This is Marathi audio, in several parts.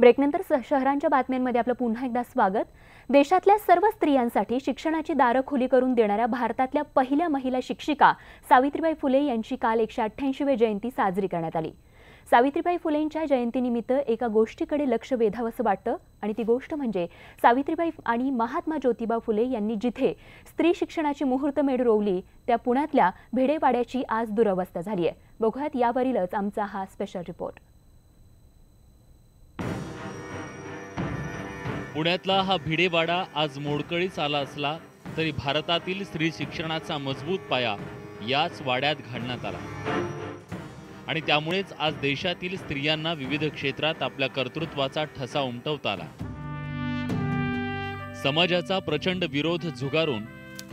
ब्रेकनंतर शहरांच्या बातम्यांमध्ये आपलं पुन्हा एकदा स्वागत। देशातल्या सर्व स्त्रियांसाठी शिक्षणाची दारं खुली करून देणाऱ्या भारतातल्या पहिल्या महिला शिक्षिका सावित्रीबाई फुले यांची काल 188वी जयंती साजरी करण्यात आली। सावित्रीबाई फुलेंच्या जयंतीनिमित्त एका गोष्टीकडे लक्ष वेधावंसं वाटतं आणि ती गोष्ट म्हणजे सावित्रीबाई आणि महात्मा ज्योतिबा फुले यांनी जिथे स्त्री शिक्षणाची मुहूर्तमेढ रोवली त्या पुण्यातल्या भिडेवाड्याची आज दुरवस्था झाली आहे। बघूयात यावरीलच आमचा हा स्पेशल रिपोर्ट। पुण्यातला हा भिडेवाडा आज मोडकळीस आला असला तरी भारतातील स्त्री शिक्षणाचा मजबूत पाया याच वाड्यात घालण्यात आला आणि त्यामुळेच आज देशातील स्त्रियांना विविध क्षेत्रात आपल्या कर्तृत्वाचा ठसा उमटवता आला। समाजाचा प्रचंड विरोध झुगारून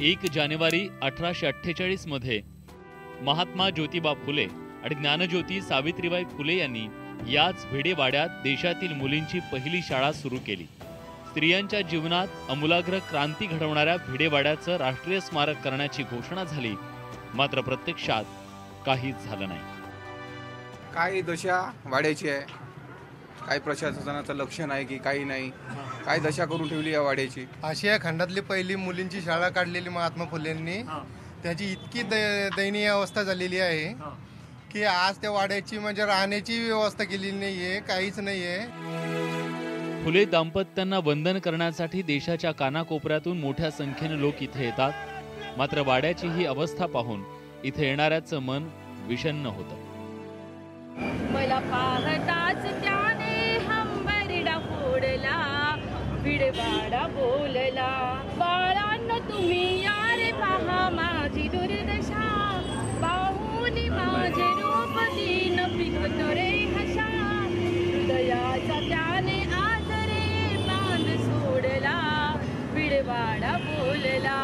1 जानेवारी 1848 मध्ये महात्मा ज्योतिबा फुले आणि ज्ञानज्योती सावित्रीबाई फुले यांनी याच भिडेवाड्यात देशातील मुलींची पहिली शाळा सुरू केली। स्त्रियांच्या जीवनात अमूलाग्र क्रांती घडवणाऱ्या भिडेवाड्याचं राष्ट्रीय स्मारक करण्याची घोषणा झाली, मात्र प्रत्यक्षात काहीच झालं नाही। काय दशा वाड्याची आहे, काय प्रशासनाचं लक्ष नाही की काही नाही, काय दशा करून ठेवली या वाड्याची। आशिया खंडातली पहिली मुलींची शाळा काढलेली महात्मा फुलेंनी त्याची इतकी दयनीय अवस्था झालेली आहे की आज त्या वाड्याची म्हणजे राहण्याची व्यवस्था केलेली नाहीये, काहीच नाहीये। फुले दाम्पत्यांना वंदन करण्यासाठी देशाच्या कानाकोपऱ्यातून मोठ्या संख्येने लोक इथे येतात, मात्र वाड्याची ही अवस्था पाहून इथे येणाऱ्याचं मन विषण्ण होतं। मला पाहताच त्याने हंबरडा फोडला, भिडेवाडा बोलला, बाळांनो तुम्ही या रे पहा माझी दुर्दशा, पाहून माझे रूप दीन पिकतो रे हशा, हृदयाचा त्याने आज रे बांध सोडला, भिडेवाडा बोलला,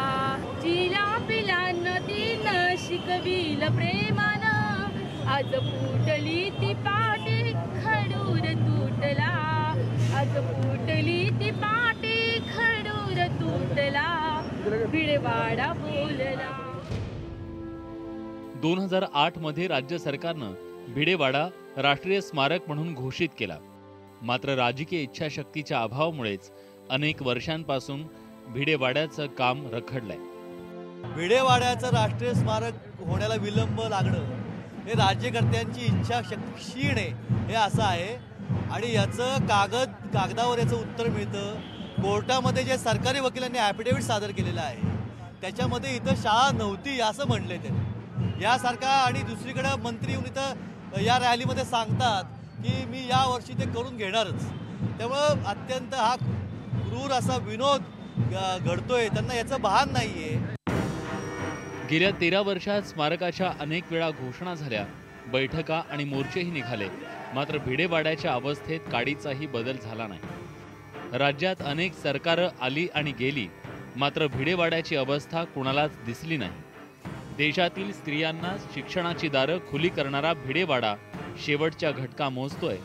जिला पिलांना तीन शिकविल प्रेमानं, आज फुटली ती पाटी खडूर तुटला, आज फुटली ती पाटी खडूर तुटला, भिडेवाडा बोलला। 2008 मध्ये राज्य सरकारनं भिडेवाडा राष्ट्रीय स्मारक म्हणून घोषित केला, मात्र राजकीय इच्छाशक्तीच्या अभावामुळेच अनेक वर्षांपासून भिडेवाड्याचं काम रखडलंय। भिडेवाड्याचं राष्ट्रीय स्मारक होण्याला विलंब लागणं हे राज्यकर्त्यांची इच्छाशक्ती क्षीण आहे हे असं आहे आणि याचं कागदावर याचं उत्तर मिळतं। कोर्टामध्ये जे सरकारी वकिलांनी ॲफिडेव्हिट सादर केलेलं आहे त्याच्यामध्ये इथं शाळा नव्हती असं म्हणले त्यांनी। यासारखा आणि दुसरीकडे मंत्री येऊन इथं या रॅलीमध्ये सांगतात की मी या वर्षी ते करून घेणारच, त्यामुळं अत्यंत हा क्रूर असा विनोद घडतोय, त्यांना याचं भान नाहीये। गेल्या 13 वर्षात स्मारकाच्या अनेक वेळा घोषणा झाल्या, बैठका आणि मोर्चेही निघाले, मात्र भिडेवाड्याच्या अवस्थेत काडीचाही बदल झाला नाही। राज्यात अनेक सरकारं आली आणि गेली, मात्र भिडेवाड्याची अवस्था कुणालाच दिसली नाही। देशातील स्त्रियांना शिक्षणाची दारं खुली करणारा भिडेवाडा शेवटच्या घटका मोजतोय,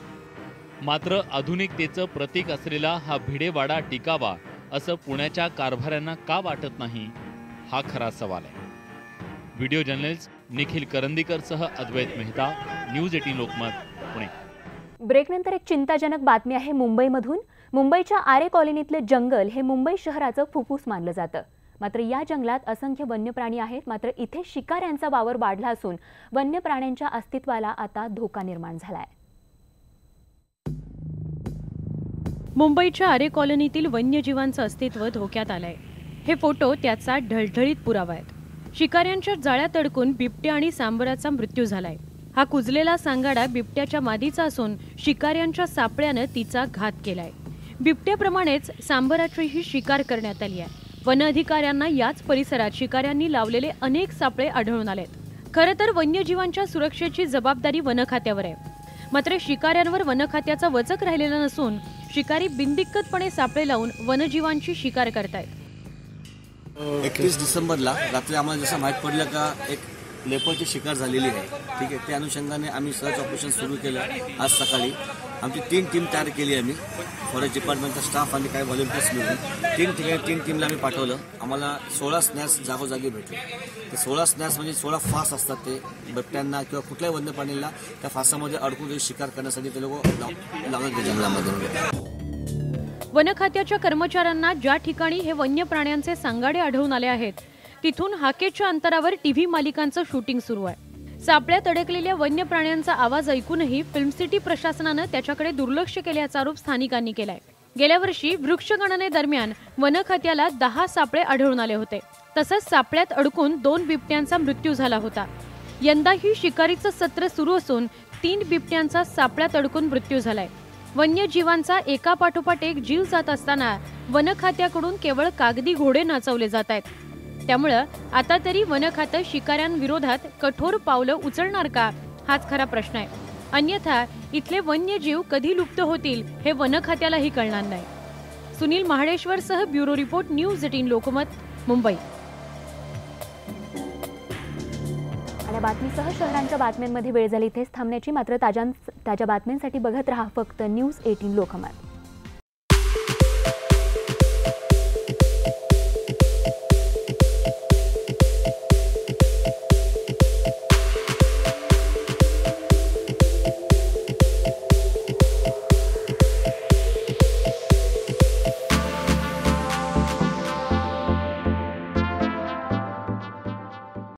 मात्र आधुनिकतेचं प्रतीक असलेला हा भिडेवाडा टिकावा असं पुण्याच्या कारभाऱ्यांना का वाटत नाही, हा खरा सवाल आहे। व्हिडिओ जर्नलिस्ट निखिल करंदीकरसह अद्वैत मेहता, न्यूज 18 लोकमत, पुणे। ब्रेकनंतर एक चिंताजनक बातमी आहे मुंबईमधून। मुंबईच्या आरे कॉलनीतले जंगल हे मुंबई शहराचं फुफ्फुस मानलं जातं, मात्र या जंगलात असंख्य वन्य प्राणी आहेत, मात्र इथे शिकाऱ्यांचा वावर वाढला असून वन्य प्राण्यांच्या अस्तित्वाला आता धोका निर्माण झालाय। मुंबईच्या आरे कॉलनीतील वन्यजीवांचं अस्तित्व धोक्यात आलंय। हे फोटो त्याचा ढळढळीत पुरावा आहेत। शिकाऱ्यांच्या जाळ्यात अडकून बिबट्या आणि सांबराचा मृत्यू झालाय। हा कुजलेला सांगाडा बिबट्याच्या मादीचा असून शिकाऱ्यांच्या सापळ्यानं तिचा घात केलाय। बिबट्याप्रमाणेच सांबराचीही शिकार करण्यात आली आहे। वन अधिकाऱ्यांना याच परिसरात शिकाऱ्यांनी लावलेले अनेक सापळे आढळून आलेत। खरं तर वन्यजीवांच्या सुरक्षेची जबाबदारी वन खात्यावर आहे, मात्र शिकाऱ्यांवर वन खात्याचा वचक राहिलेला नसून शिकारी बिनदिक्कतपणे सापळे लावून वन्यजीवांची शिकार करतायत। 31 डिसेंबरला रात्री आम्हाला जसं माहीत पडलं का एक लेपर्डची शिकार झालेली आहे, ठीक आहे. त्या अनुषंगाने आम्ही सर्च ऑपरेशन सुरू केलं. आज सकाळी आमची 3 टीम तयार केली आम्ही, फॉरेस्ट डिपार्टमेंटचा स्टाफ आणि काही व्हॉलंटियर्स मिळून 3 ठिकाणी 3 टीमला आम्ही पाठवलं. आम्हाला 16 स्नॅच जागोजागी भेटले. ते 16 स्नॅच म्हणजे 16 फास असतात. ते बिबट्यांना किंवा कुठल्याही वन्य प्राणीला त्या फासामध्ये अडकून शिकार करण्यासाठी ते लोक लागत जंगलामध्ये. वन खात्याच्या कर्मचाऱ्यांना ज्या ठिकाणी हे वन्य प्राण्यांचे सांगाडे आढळून आले आहेत तिथून हाकेच्या अंतरावर टीव्ही मालिकांचं शूटिंग सुरू आहे. सापळ्यात अडकलेल्या वन्य प्राण्यांचा आवाज ऐकूनही फिल्म सिटी प्रशासनानं त्याच्याकडे दुर्लक्ष केल्याचा आरोप स्थानिकांनी केलाय. गेल्या वर्षी वृक्षगणनेदरम्यान वन खात्याला 10 सापळे आढळून आले होते. तसंच सापळ्यात अडकून 2 बिबट्यांचा मृत्यू झाला होता. यंदाही शिकारीचं सत्र सुरू असून 3 बिबट्यांचा सापळ्यात अडकून मृत्यू झालाय. वन्यजीवांचा एकापाठोपाठ एक जीव जात असताना वन खात्याकडून केवळ कागदी घोडे नाचवले जात आहेत. त्यामुळं आता तरी वन खातं शिकाऱ्यांविरोधात कठोर पावलं उचलणार का हाच खरा प्रश्न आहे. अन्यथा इथले वन्यजीव कधी लुप्त होतील हे वन खात्यालाही कळणार नाही. सुनील महाडेश्वरसह bureau report, news 18 Lokmat, Mumbai. आणि बातमीसह शहरांच्या बातम्यांमध्ये वेळ झाली इथेच थांबण्याची. मात्र ताज्या बातम्यांसाठी बघत रहा फक्त न्यूज 18 लोकमत.